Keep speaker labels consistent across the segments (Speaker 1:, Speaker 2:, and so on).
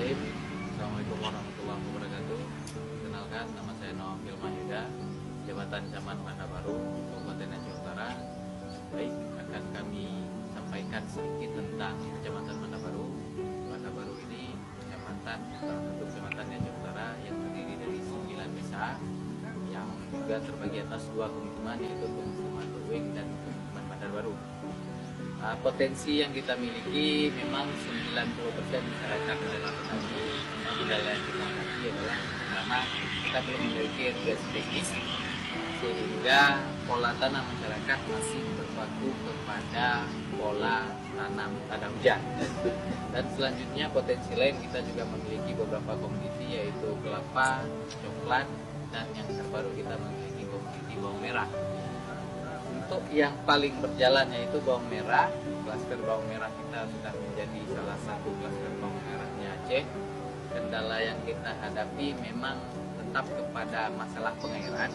Speaker 1: Bismillahirrahmanirrahim. Assalamualaikum warahmatullahi wabarakatuh. Kenalkan, nama saya Noah Filmahida, Jabatan Camat Banda Baru, Kabupaten Aceh Utara. Baik, akan kami sampaikan sedikit tentang Kecamatan Banda Baru. Banda Baru ini kecamatan, salah satu kecamatan di Aceh Utara yang terdiri dari 9 desa yang juga terbagi atas 2 pemukiman, yaitu pemukiman Berwing dan pemukiman Banda Baru. Potensi yang kita miliki memang 90% masyarakat adalah petani. Kendala yang kita hadapi adalah karena kita belum memiliki irigasi teknis, sehingga pola tanam masyarakat masih berpaku kepada pola tanam tada hujan. Dan selanjutnya potensi lain, kita juga memiliki beberapa komoditi, yaitu kelapa, coklat, dan yang terbaru kita memiliki komoditi bawang merah. Untuk yang paling berjalan yaitu bawang merah, klaster bawang merah kita sudah menjadi salah satu klaster bawang merahnya Aceh. Kendala yang kita hadapi memang tetap kepada masalah pengairan.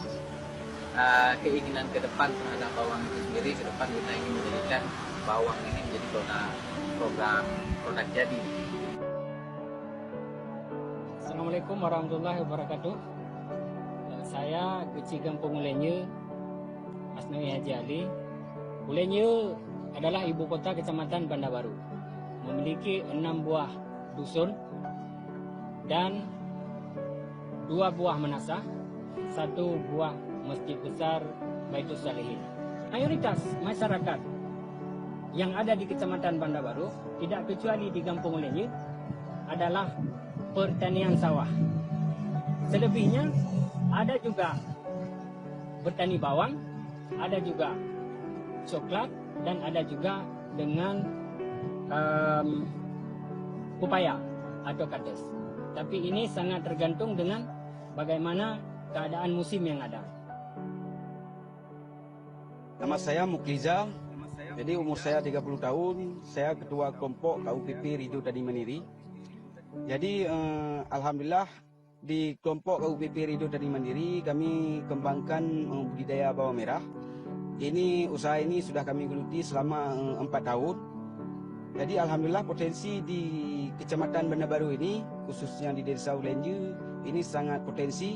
Speaker 1: Keinginan ke depan terhadap bawang itu sendiri, ke depan kita ingin menjadikan bawang ini menjadi produk jadi.
Speaker 2: Assalamualaikum warahmatullahi wabarakatuh. Saya Kecil Kampung Ulenye, Asnawi Haji Ali. Ulenye adalah ibu kota Kecamatan Banda Baru. Memiliki 6 buah dusun dan 2 buah manasah, 1 buah masjid besar Baitul Salihin. Mayoritas masyarakat yang ada di Kecamatan Banda Baru, tidak kecuali di Kampung Ulenye, adalah pertanian sawah. Selebihnya ada juga bertani bawang, ada juga coklat, dan ada juga dengan pepaya atau kades. Tapi ini sangat tergantung dengan bagaimana keadaan musim yang ada.
Speaker 3: Nama saya Mukliza. Jadi umur saya 30 tahun. Saya ketua kelompok KUPP Ridho Tani Mandiri. Jadi alhamdulillah di kelompok KUPP Ridho Tani Mandiri kami kembangkan budidaya bawang merah. Usaha ini sudah kami geluti selama 4 tahun. Jadi alhamdulillah potensi di Kecamatan Banda Baru ini, khususnya di Desa Ulenye, ini sangat potensi.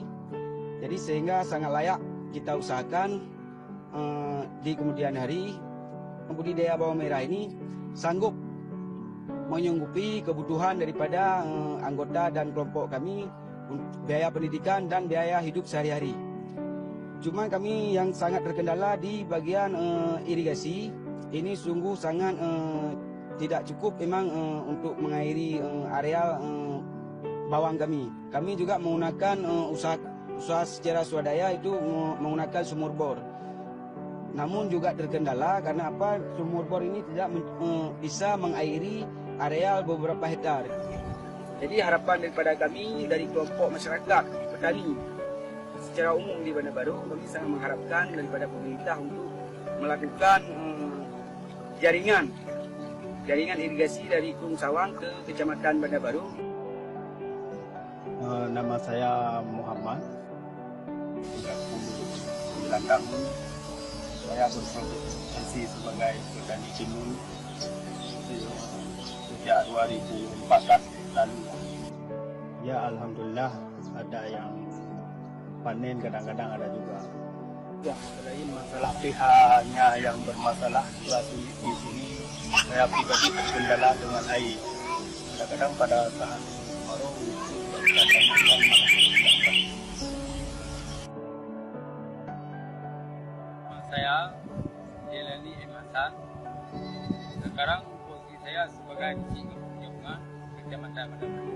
Speaker 3: Jadi sehingga sangat layak kita usahakan di kemudian hari budidaya bawang merah ini sanggup menyanggupi kebutuhan daripada anggota dan kelompok kami, biaya pendidikan dan biaya hidup sehari-hari. Cuma kami yang sangat terkendala di bagian irigasi. Ini sungguh sangat tidak cukup memang untuk mengairi areal bawang kami. Kami juga menggunakan usaha secara swadaya, itu menggunakan sumur bor. Namun juga terkendala karena apa? Sumur bor ini tidak bisa mengairi areal beberapa hektar. Jadi harapan daripada kami dari kelompok masyarakat petani secara umum di Banda Baru, kami sangat mengharapkan daripada pemerintah untuk melakukan jaringan irigasi dari Gung Sawang ke Kecamatan Banda Baru.
Speaker 4: Nama saya Muhammad, 39 tahun. Saya berprofesi sebagai petani timun sejak 2014 lalu. Ya alhamdulillah, ada yang panen, kadang-kadang ada juga. Ya, selain masalah pH-nya yang bermasalah, di sini saya pribadi terkendala dengan air. Kadang-kadang pada saat kemarau
Speaker 5: saya Jelani Emasan. Sekarang posisi saya sebagai Kecil Kampung Jamungan, Kecamatan Banda Baru.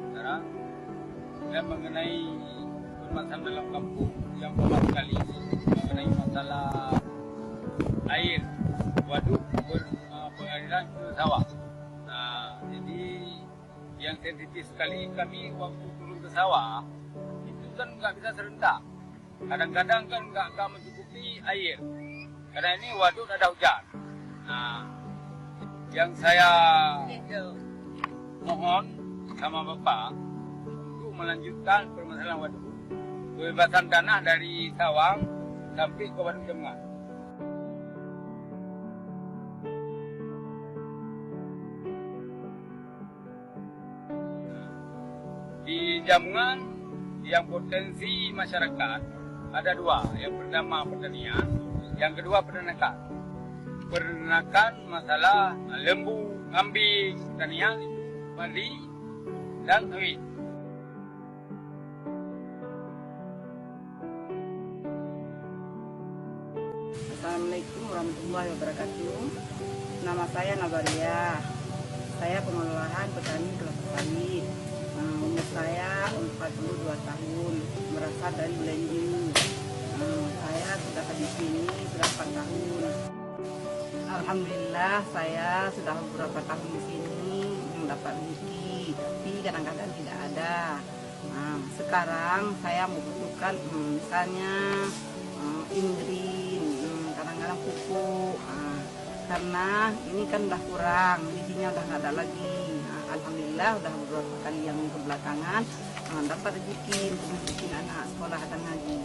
Speaker 5: Sekarang saya mengenai permasalahan dalam kampung yang pertama sekali mengenai masalah air waduk pengaliran ke sawah. Nah, jadi yang sensitif sekali kami waktu turun ke sawah itu kan nggak bisa serentak. Kadang-kadang kan nggak mencukupi air karena ini waduk ada hujan. Nah, yang saya mohon sama Bapak untuk melanjutkan permasalahan waduk, kebebasan tanah dari Sawang sampai ke Waduk Jamungan. Jamngan yang potensi masyarakat ada dua. Yang pertama pertanian, yang kedua peternakan. Peternakan masalah lembu, kambing, pertanian itu padi dan sawit.
Speaker 6: Assalamualaikum warahmatullahi wabarakatuh. Nama saya Nabaria. Saya pengelolaan petani kelapa sawit. Umur saya 42 tahun, berasal dari Belenju. Saya sudah di sini sudah 4 tahun. Alhamdulillah saya sudah beberapa tahun di sini mendapat rezeki, tapi kadang-kadang tidak ada. Sekarang saya membutuhkan misalnya indrin, kadang-kadang pupuk, karena ini kan udah kurang, bijinya udah nggak ada lagi. Alhamdulillah udah beberapa kali yang kebelakangan dapat rezeki untuk bikin anak sekolah dan ngaji.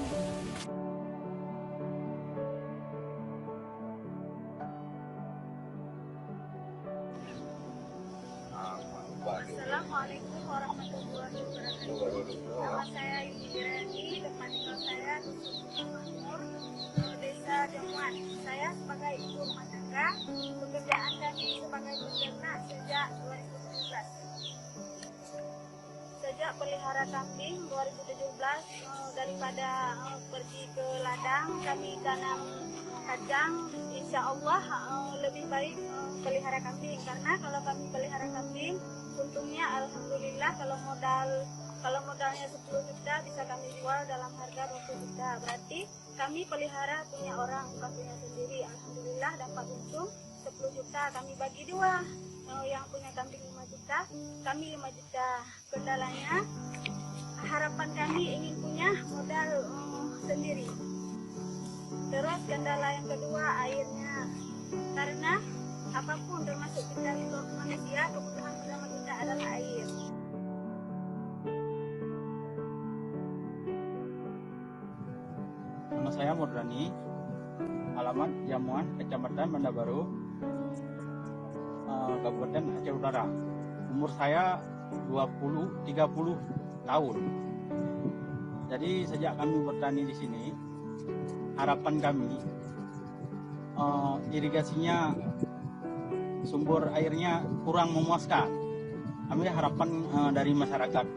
Speaker 7: Assalamualaikum warahmatullahi wabarakatuh. Nama saya Yudi Reni, tempat tinggal saya Dusun Makmur, Desa Jamuan. Saya sebagai ibu rumah tangga, pekerjaan kami sebagai peternak sejak 2017. Sejak pelihara kambing 2017, daripada pergi ke ladang, kami tanam kacang. Insya Allah lebih baik pelihara kambing, karena kalau kami pelihara kambing, untungnya alhamdulillah kalau modalnya 10 juta bisa kami jual dalam harga 20 juta. Berarti kami pelihara punya orang, bukan punya sendiri. Alhamdulillah dapat untung 10 juta, kami bagi dua. Yang punya kambing 5 juta, kami 5 juta. Kendalanya, harapan kami ingin punya modal sendiri. Terus kendala yang kedua, airnya. Karena apapun termasuk kita hidup manusia, kebutuhan utama kita adalah air.
Speaker 3: Nama saya Murrani, alamat Jamuan, Kecamatan Banda Baru, Kabupaten Aceh Utara. Umur saya 30 tahun. Jadi sejak kami bertani di sini, harapan kami irigasinya, sumber airnya kurang memuaskan. Kami harapan dari masyarakat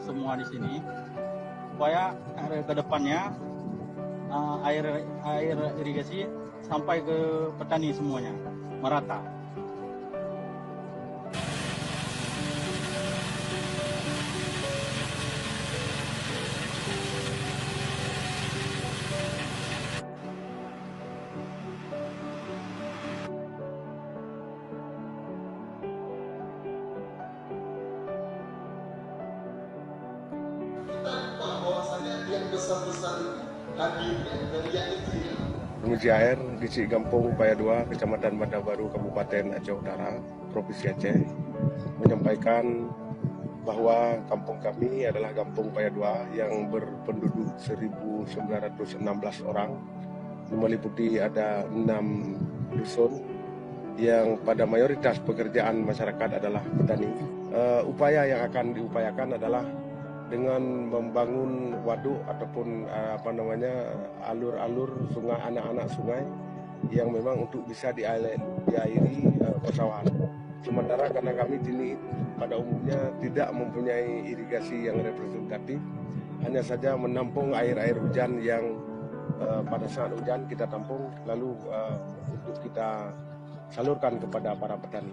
Speaker 3: semua di sini supaya ke depannya air irigasi sampai ke petani semuanya merata.
Speaker 8: Penguji air di Cigampung Upaya 2, Kecamatan Banda Baru, Kabupaten Aceh Utara, Provinsi Aceh, menyampaikan bahwa kampung kami adalah Kampung Upaya 2 yang berpenduduk 1.916 orang, meliputi ada 6 dusun yang pada mayoritas pekerjaan masyarakat adalah petani. Upaya yang akan diupayakan adalah dengan membangun waduk ataupun alur-alur sungai, anak-anak sungai yang memang untuk bisa diairi persawahan. Sementara karena kami sini pada umumnya tidak mempunyai irigasi yang representatif, hanya saja menampung air-air hujan yang pada saat hujan kita tampung lalu untuk kita salurkan kepada para petani.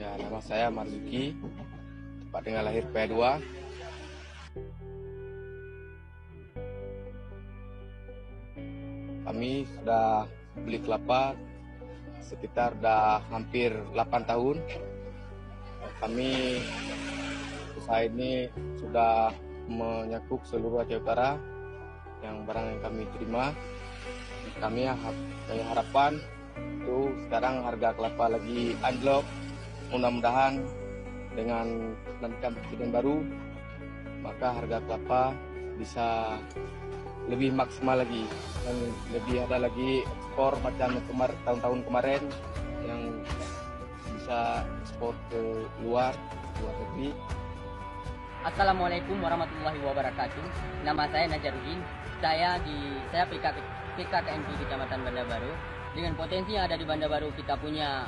Speaker 9: Ya, nama saya Marzuki, tempat tinggal lahir P2. Kami sudah beli kelapa sekitar hampir 8 tahun. Kami usaha ini sudah menyakup seluruh Aceh Utara yang barang yang kami terima. Kami harapan itu sekarang harga kelapa lagi anjlok. mudah-mudahan dengan pelantikan presiden baru, maka harga kelapa bisa lebih maksimal lagi dan lebih ada lagi ekspor macam tahun-tahun kemarin yang bisa ekspor ke luar negeri.
Speaker 10: Assalamualaikum warahmatullahi wabarakatuh. Nama saya Najaruddin. Saya PKKMP Kecamatan Banda Baru. Dengan potensi yang ada di Banda Baru, kita punya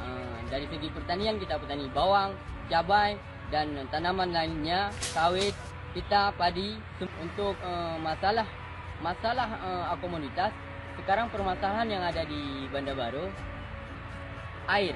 Speaker 10: dari segi pertanian, kita petani bawang, cabai, dan tanaman lainnya, sawit, kita padi. Untuk masalah komunitas, sekarang permasalahan yang ada di Banda Baru, air.